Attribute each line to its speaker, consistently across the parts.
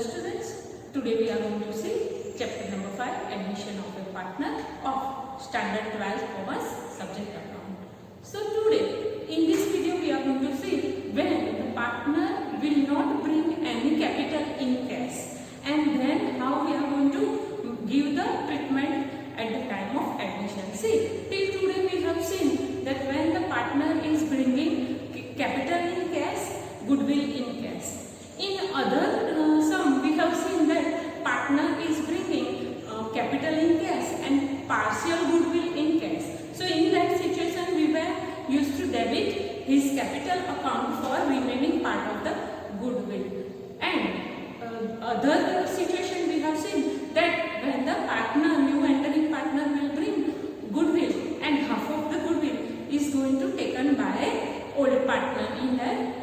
Speaker 1: Students, today we are going to see chapter number 5, admission of a partner of standard 12 commerce subject account. So today in this video we are going to see when the partner will not bring any capital in cash, and then how we are going to give the treatment at the time of admission. See, till today we have seen that when the partner is bringing capital in cash, goodwill in cash. In other sum, we have seen that partner is bringing capital in cash and partial goodwill in cash. So in that situation, we were used to debit his capital account for remaining part of the goodwill. And other situation we have seen that when the partner, new entering partner will bring goodwill, and half of the goodwill is going to taken by old partner in that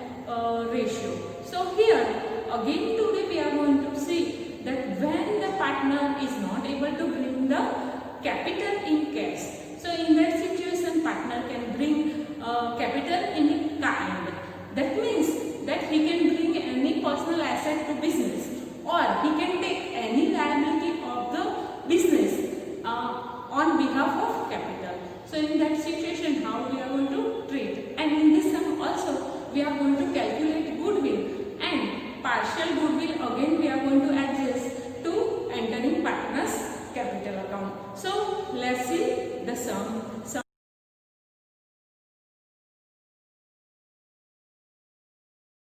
Speaker 1: ratio. So here again today we are going to see that when the partner is not able to bring the capital in cash, so in that situation partner can bring capital in kind. That means that he can bring any personal asset to business, or he can take any liability of the business on behalf of capital. So in that situation how we are going to treat, and in this sum also we are going to calculate goodwill and partial goodwill. Again we are going to adjust to entering partner's capital account. So let's see the sum.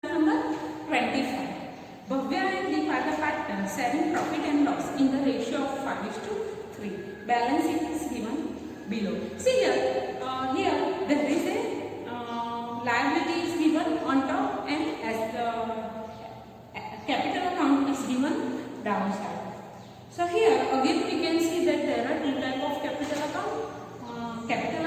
Speaker 1: Number 25. Bhavya and Deep are the partners sharing profit and loss in the ratio of 5:3. Balance sheet is given below. See here, there is a liability is given on top, and as the capital account is given downside. So here again we can see that there are two types of capital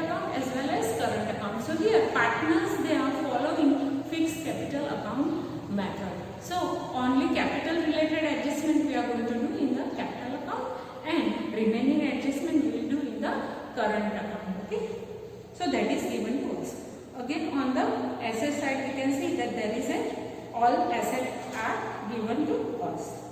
Speaker 1: account as well as current account. So here partners, they are following fixed capital account method. So only capital related adjustment we are going to do in the capital account, and remaining adjustment we will do in the current account. Okay, so that is given to us. Again on the asset side we can see that there is a all assets are given to us.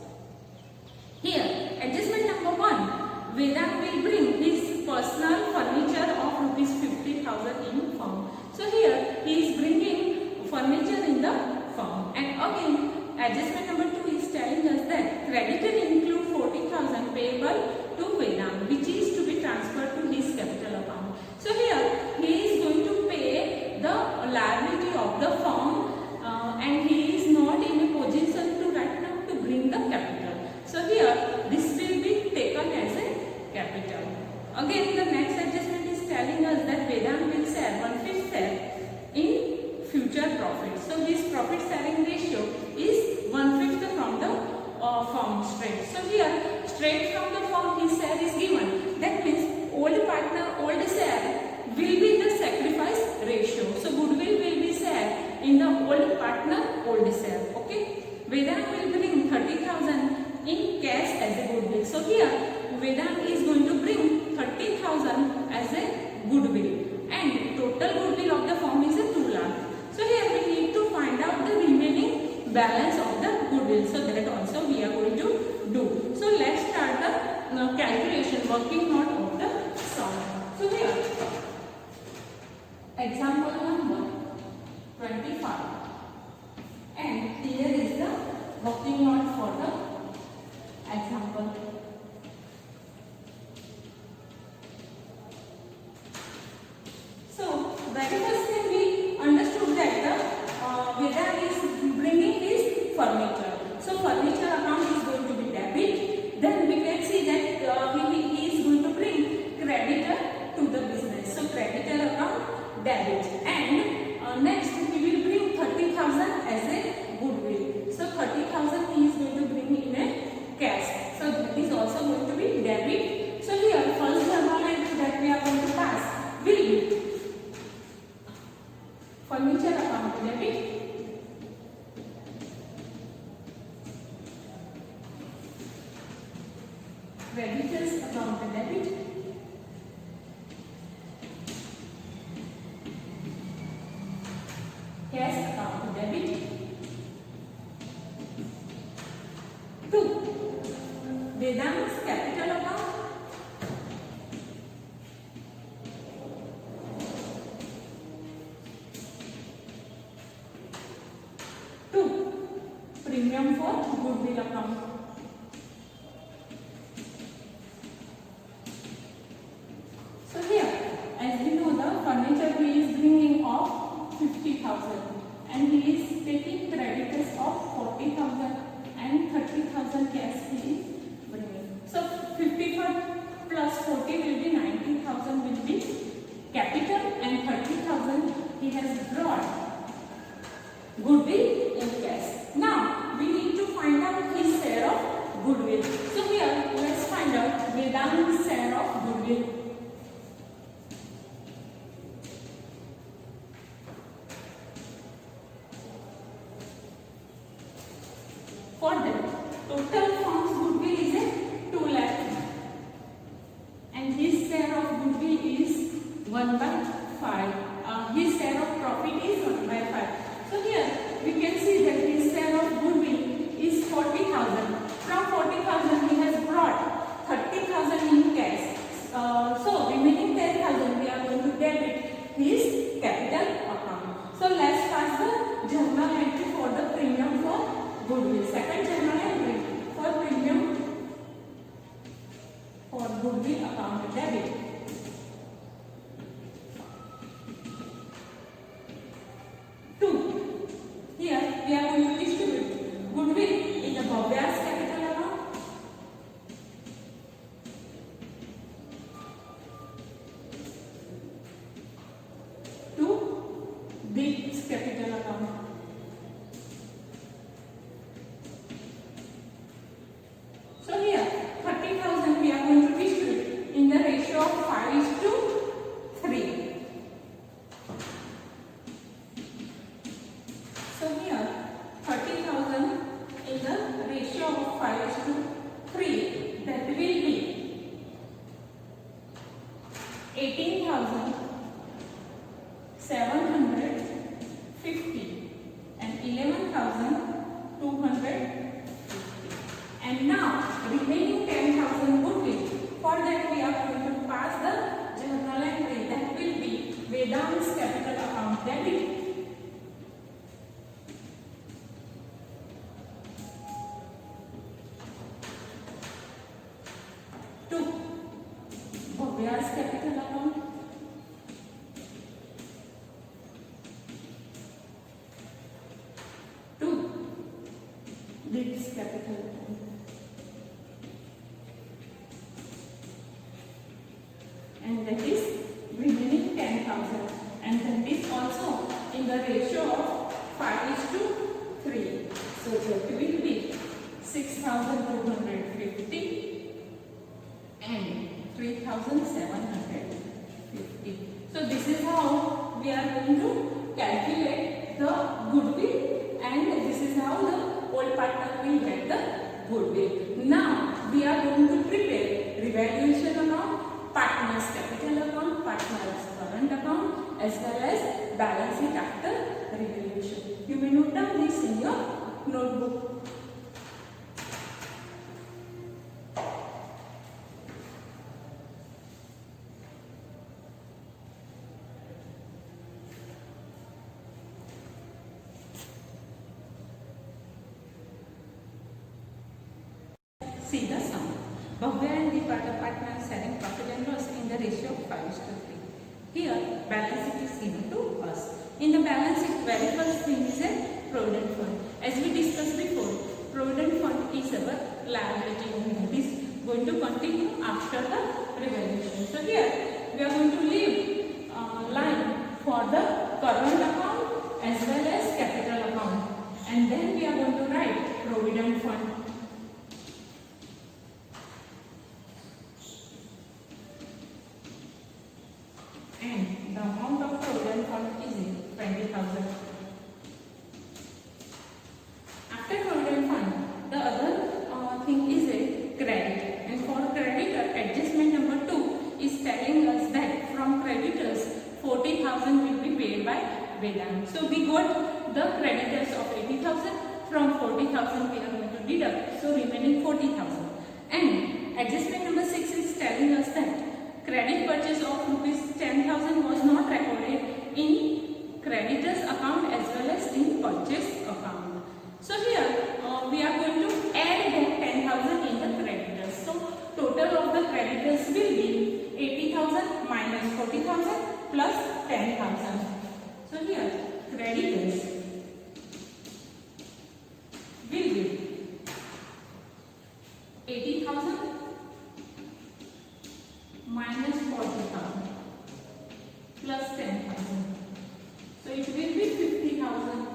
Speaker 1: Here adjustment number 1, Vedant will bring his personal furniture of rupees 50,000 in firm. So here he is bringing furniture in the firm, and again adjustment number 2 is telling us that creditor include 40,000 payable to Vedant, which is to be transferred to his capital account. So here he is going to pay the liability of the firm, and he is not in a position to right now to bring the capital. So here this will be taken as a capital. Again the next adjustment is telling us that Vedant will share 1/5 share in future profit. So his profit sharing ratio is 1/5 from the firm straight. So here straight from the firm his share is given. That means old partner old share will be the sacrifice ratio. So goodwill will be shared in the old partner old share. Okay, Vedant will bring 30,000 in cash as a goodwill. So here Vedant is going to bring 30,000 as a goodwill, and total goodwill of the firm is a 2 lakh. So here we need to find out the remaining balance of the goodwill. So that also we are going to do. So let's start the calculation, working note of the sum. So here example number 25, and here is the working note for the example. So very first thing we understood that the Vedant is bringing his furniture. So furniture account is going to be debit. Then we can see that he is going to bring creditor to the business. So creditor account debit, and next we will bring 30,000 as a goodwill. So 30,000 he is going to bring in a cash. So that is also going to be debit. So here first journal entry that we are going to pass will be furniture account debit, creditors account debit, cash account debit, Vedant's capital account. Two, premium for goodwill account. So here, as we know, the furniture he is bringing of 50,000 and he is taking creditors of 40,000 and 30,000 cash he is bringing. So 55 plus 40 will be 90,000 will be capital and 30,000 he has brought goodwill in cash. Now we need to find out his share of goodwill. So here let's find out Vedant's share of goodwill. For that, total firm's goodwill is a 2 lakh and his share of goodwill is 1 by 5. His share of profit is 1 by 5. So here we can see that his share of goodwill is 40,000. From 40,000 he has brought 30,000 in cash. So remaining 10,000 we are going to debit his capital account. So let's pass the journal entry for the premium for goodwill. Second journal entry for premium for goodwill account debit. Two. Here we are going to distribute goodwill in the Bhavya's capital account. To Deep's capital account. So here 30,000 we are going to distribute in the ratio of 5:3. So here 30,000 in the ratio of 5:3, that will be 18,750 and 11,250. And now remaining 10,000 goodwill. For that we are going to pass the journal entry, that will be Vedant's capital account debit. To Bhavya's capital account. To Deep's capital account. And that is remaining 10,000 and that is also in the ratio of 5:3. So that will be 6,250 and 3,750. So this is how we are going to calculate the goodwill and this is how the old partner will get the goodwill. Now we are going to prepare revaluation account, partner's capital account, partner's current account as well as balance sheet after revaluation. You may note down this in your notebook. See the sum. Bhavya and Deep are the partners sharing profit and loss in the ratio of 5:3. Here, balance sheet is given to us. In the balance sheet, very first thing is a provident fund. As we discussed before, provident fund is our liability only. It is going to continue after the revaluation. So here, we are going to leave line for the current account as well as capital account. And then we are going to write provident fund. And the amount of provident fund is 20,000. After provident fund, the other thing is a credit. And for creditor, adjustment number 2 is telling us that from creditors, 40,000 will be paid by Vedant. So we got the creditors of 80,000. From 40,000 we are going to deduct. So remaining 40,000. And adjustment number 6 is telling us that credit purchase of rupees 10,000 was not recorded in creditors account as well as in purchase account. So here we are going to add that 10,000 in the creditors. So total of the creditors will be 80,000 minus 40,000 plus 10,000. So here creditors will be 80,000 minus 40,000 plus 10,000. So it will be 50,000.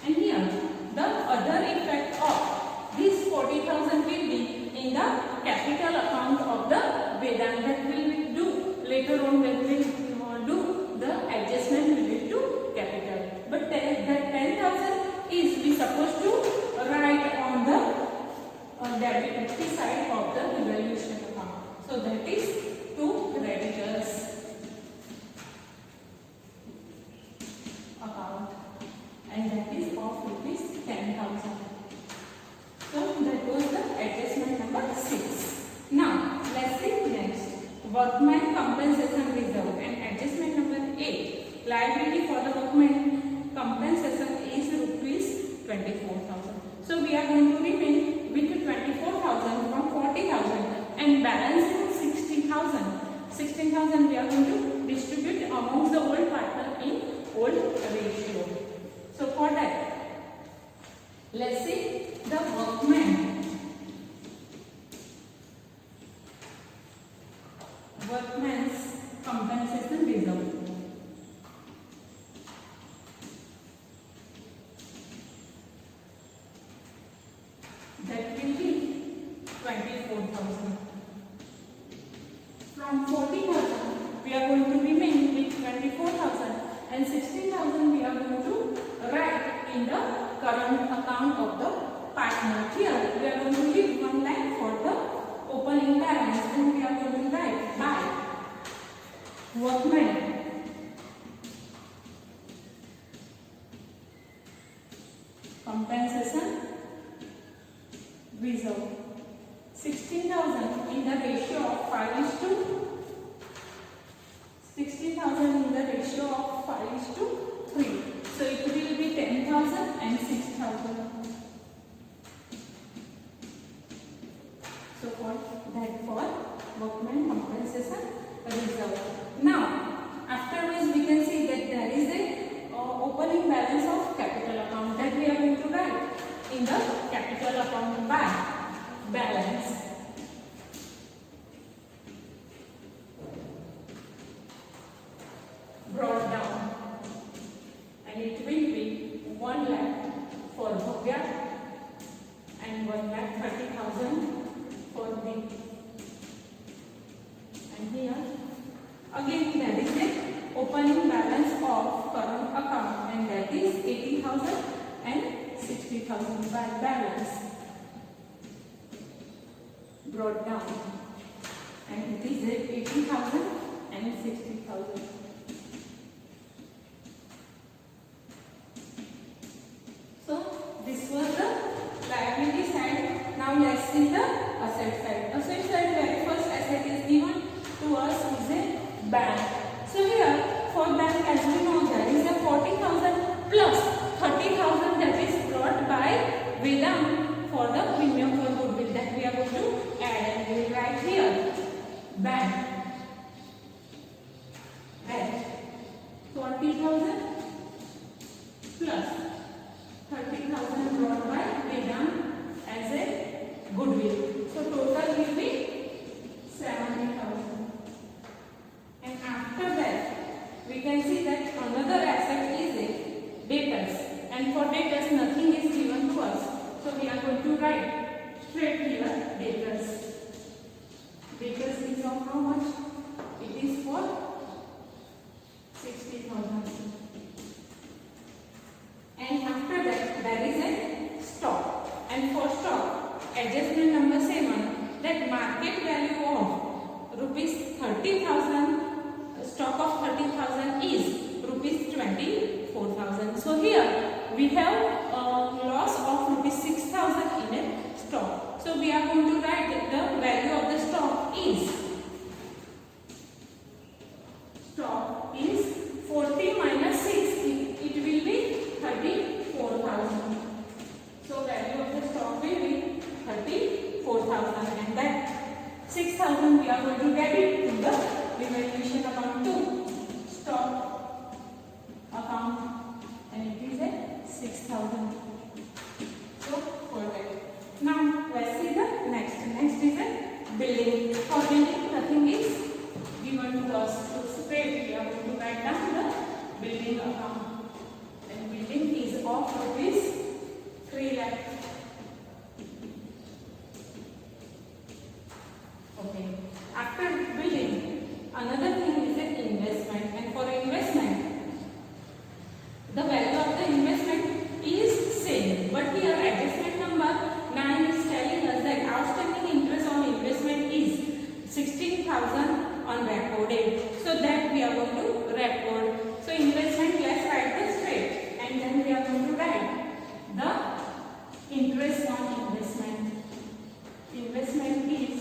Speaker 1: And here the other effect of this 40,000 will be in the capital account of the Vedant. That will do later on when we do the adjustment related to capital. But that 10,000 is we supposed to write on the debit side of the evaluation account. So that is to creditors account, and that is of rupees 10,000. So that was the adjustment number 6. Now let's see next. Workman compensation reserve and adjustment number 8. Liability for the workman compensation is rupees 24,000. So we are going to remain with 24,000 from 40,000 and balance 16,000. 16,000 we are going to distribute amongst the old partner in old ratio. So for that, let's see the workman's compensation reserve. That will be 24,000. From 40,000 we are going to remain with 24,000 and 16,000 we are going to write in the current account of the partner. Here we are going to leave one line for the opening balance and we are going to write by workman compensation reserve 16,000 in the ratio of 5:2. 60,000 in the ratio of 5:3. So it will be 10,000 and 6,000. So for that for workman compensation reserve. Now afterwards we can see that there is a opening balance of capital account that we are going to write in the capital account by balance. Brought down, and it will be 1 lakh for Bhavya and 1,30,000 for me. And here again there is a opening balance of current account and that is 80,000 and 60,000 by balance brought down, and it is 80,000 and 60,000. So this was the liability side. Now let's see the asset side. Asset side, very first asset is given to us is a bank. So here for bank, as we know, there is a 40,000 plus 30,000 that is brought by Vedant for the premium for goodwill that we are going to add, and we will write here bank at 40,000 plus 30,000 brought by Vedant as a goodwill. So total will be 70,000. And after that, we can see that another asset is a debtors. And for debtors, nothing is given to us. So we are going to write straight here debtors. Debtors is of how much? It is for 60,000. And after that, there is a stock. And for stock, adjustment number 7, that market value of rupees 30,000, stock of 30,000 is rupees 24,000. So here we have a loss of rupees 6,000 in a stock. Now let's see the next. Next is a building. For building, nothing is given to us. So straight we are going to write down the building account. And building is of rupees 3 lakh. Okay. After building, another thing is an investment. And for investment, the value of the investment is same. But here adjustment number 9 is telling us that outstanding interest on investment is 16,000 on record date. So that we are going to record. So investment, let's write the straight. And then we are going to write the interest on investment. Investment is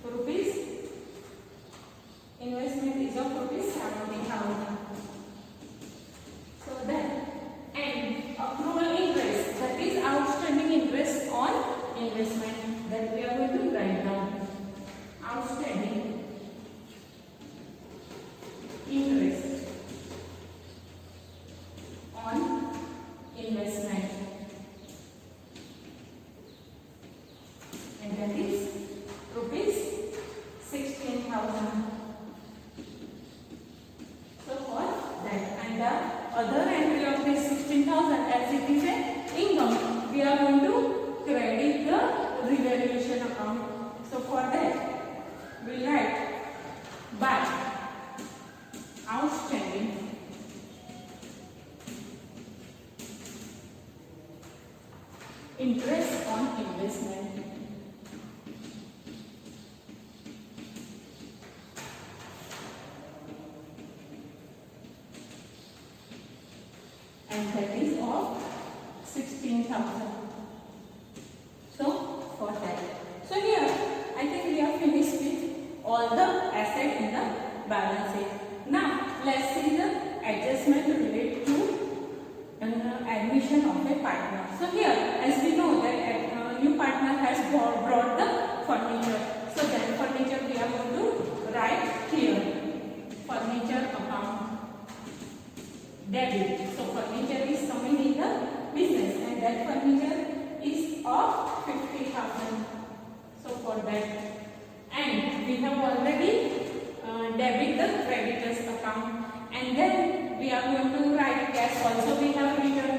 Speaker 1: rupees. Investment is of rupees 70,000. So then, and accrual interest, that is outstanding interest on investment, that we are going to write down. Outstanding interest on investment, and that is rupees 16,000. So for that, and the other entry of this 16,000, as it is an income, we are going to credit the revaluation account. So for that, we will write by outstanding interest on investment. And that is of 16,000. So for that. So here I think we have finished with all the assets in the balance sheet. Now let's see the adjustment related to admission of a partner. So here, as we know that a new partner has brought the furniture. So then furniture we are going to write here. Furniture account debit. So furniture is coming in the business, and that furniture is of 50,000. So for that, and we have already debit the creditors account, and then we are going to write cash also we have written,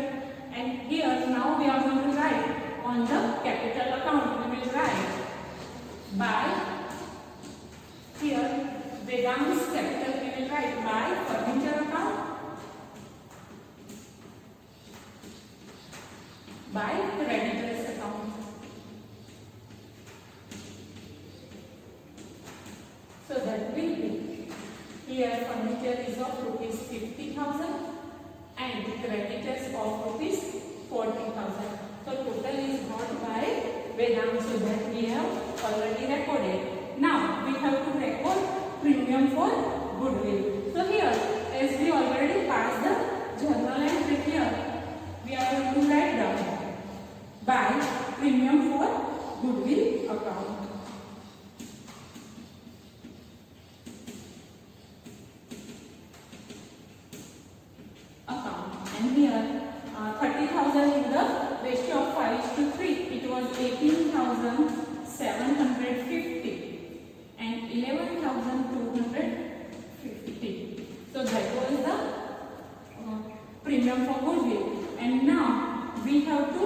Speaker 1: and here now we are going to write on the capital account. We will write by here Vedant's capital, we will write by furniture account, by creditors account. So that will be here furniture is of rupees 50,000 and creditors of rupees 40,000. So total is got by Vedant, so that we have already recorded. Now we have to record premium for goodwill. So here, as we already passed the journal entry here, we are going to write down by premium for goodwill account. And here 30,000 in the ratio of 5:3. It was 18,750 and 11,250. So that was the premium for goodwill. And now we have to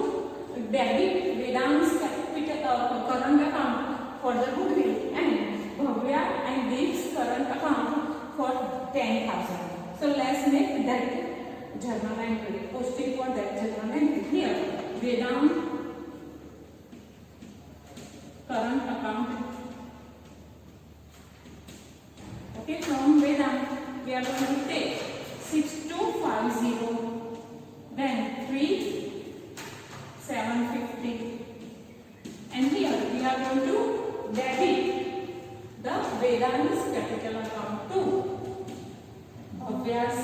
Speaker 1: debit Vedant's capital current account for the goodwill and Bhavya and Deep's current account for 10,000. So let's make that journal entry, posting for that journal entry. Here Vedant current account. Okay, from Vedant we are going to take 6250, then 3750, and here we are going to debit the Vedant's capital account to Bhavya's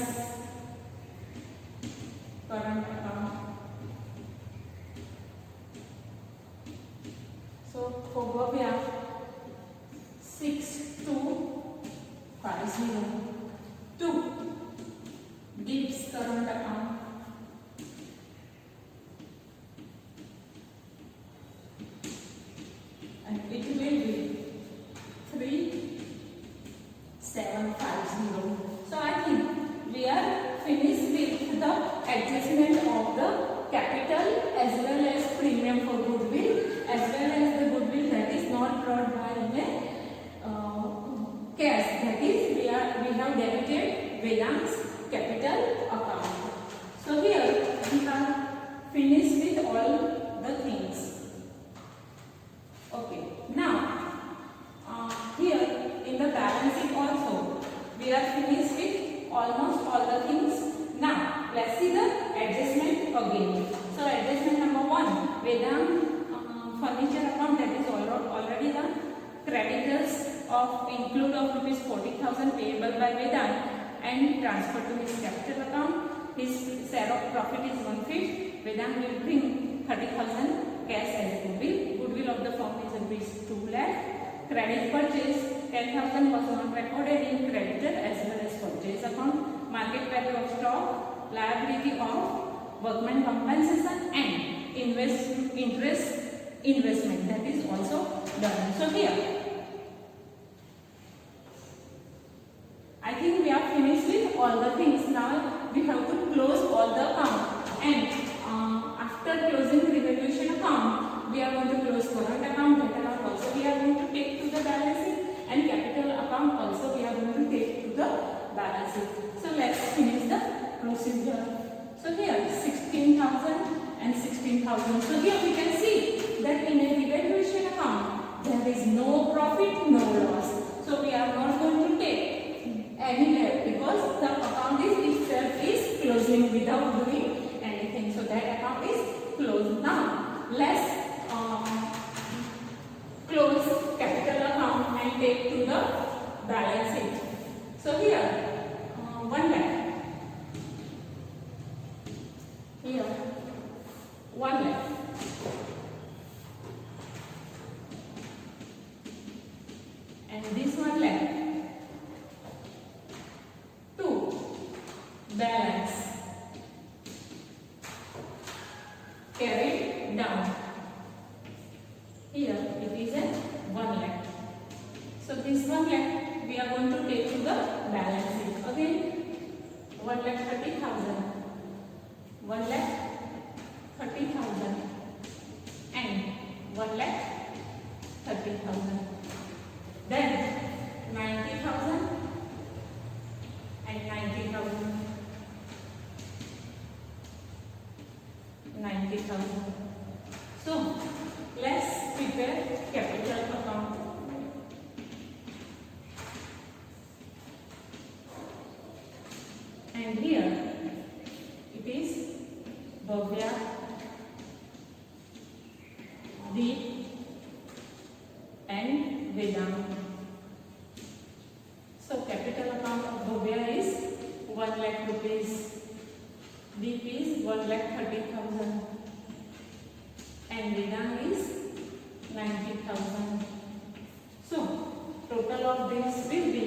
Speaker 1: current account. So for Bhavya 6250 to Deep's current account Vedant furniture account, that is already the creditors of include of rupees 40,000 payable by Vedant and transfer to his capital account. His share of profit is 1/5. Vedant will bring 30,000 cash as goodwill. Goodwill of the firm is rupees 2 lakh. Credit purchase 10,000 was not recorded in creditor as well as purchase account. Market value of stock, liability of workman compensation and investment, that is also done. So here I think we are finished with all the things. Now we have to close all the account, and after closing revaluation account, we are going to close current account, debt account also we are going to take to the balance sheet, and capital account also we are going to take to the balance sheet. So let's finish the procedure. So here 16,000 and 16,000. So here we can see that in a revaluation account there is no profit, no loss. So we are not going to take any debt because the account is itself is closing without doing anything. So that account is closed. Now let's close capital account and take to the balance sheet. So here 1 lakh. Here 1 lakh. And this 1 lakh. 2. Balance. Carried down. Here it is a 1 lakh. So this 1 lakh we are going to take to the balance sheet. Again 1,30,000. 1,30,000 and 1,30,000. Then 90,000 and 90,000. 90,000. So let's prepare capital account. And here it is Bhavya, Deep and Vedant. So capital account of Bhavya is 1 lakh rupees. Deep is 1,30,000 and Vedant is 90,000. So total of this will be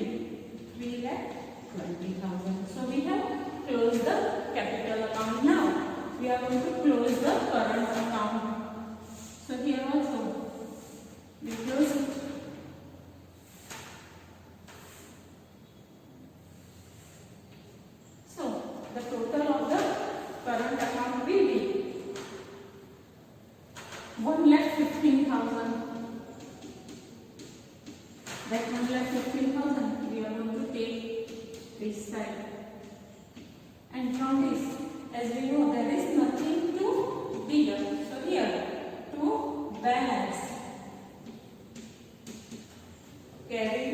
Speaker 1: 3,20,000. So we have closed the capital account. Now we are going to close the current account. So here also we close it. So the total of the current account will be 1,15,000. That 1,15,000 we are going to take this side, and from this, as we know, there is nothing to deduct. So here to balance, carry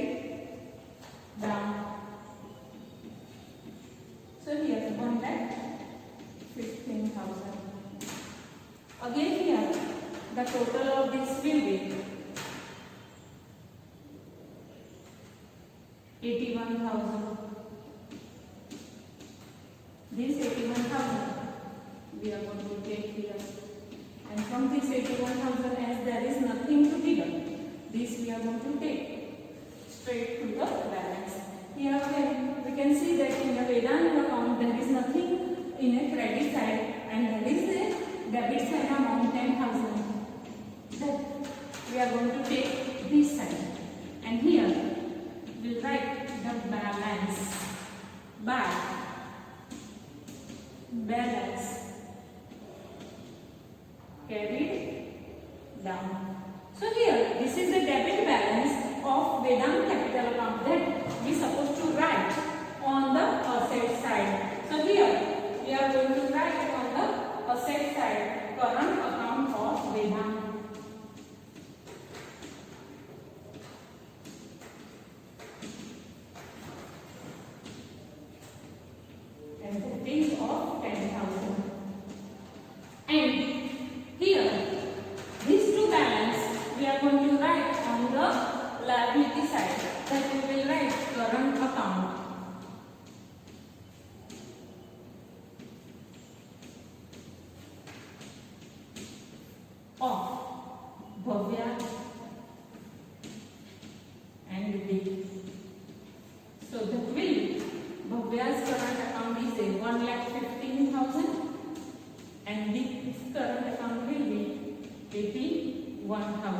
Speaker 1: down. So here 1,15,000. Again here the total of this will be 81,000. This 81,000 we are going to take here, and from this 81,000, as there is nothing to deduct, this we are going to take straight to the balance. Here we can see that in a Vedant account there is nothing in a credit side, and there is a debit side amount 10,000. That we are going to take this side, and here we will write the balance by balance carried down. So here this is the debit balance of Vedant capital account that we supposed to write on the asset side. So here we are going to write on the asset side current account of Vedant. And the fees of 10,000. And here then we will write current account. Of Bhavya and Dick. So the bill, Bhavya's current account is a 1,15,000 and Dick's current account will be 81,000.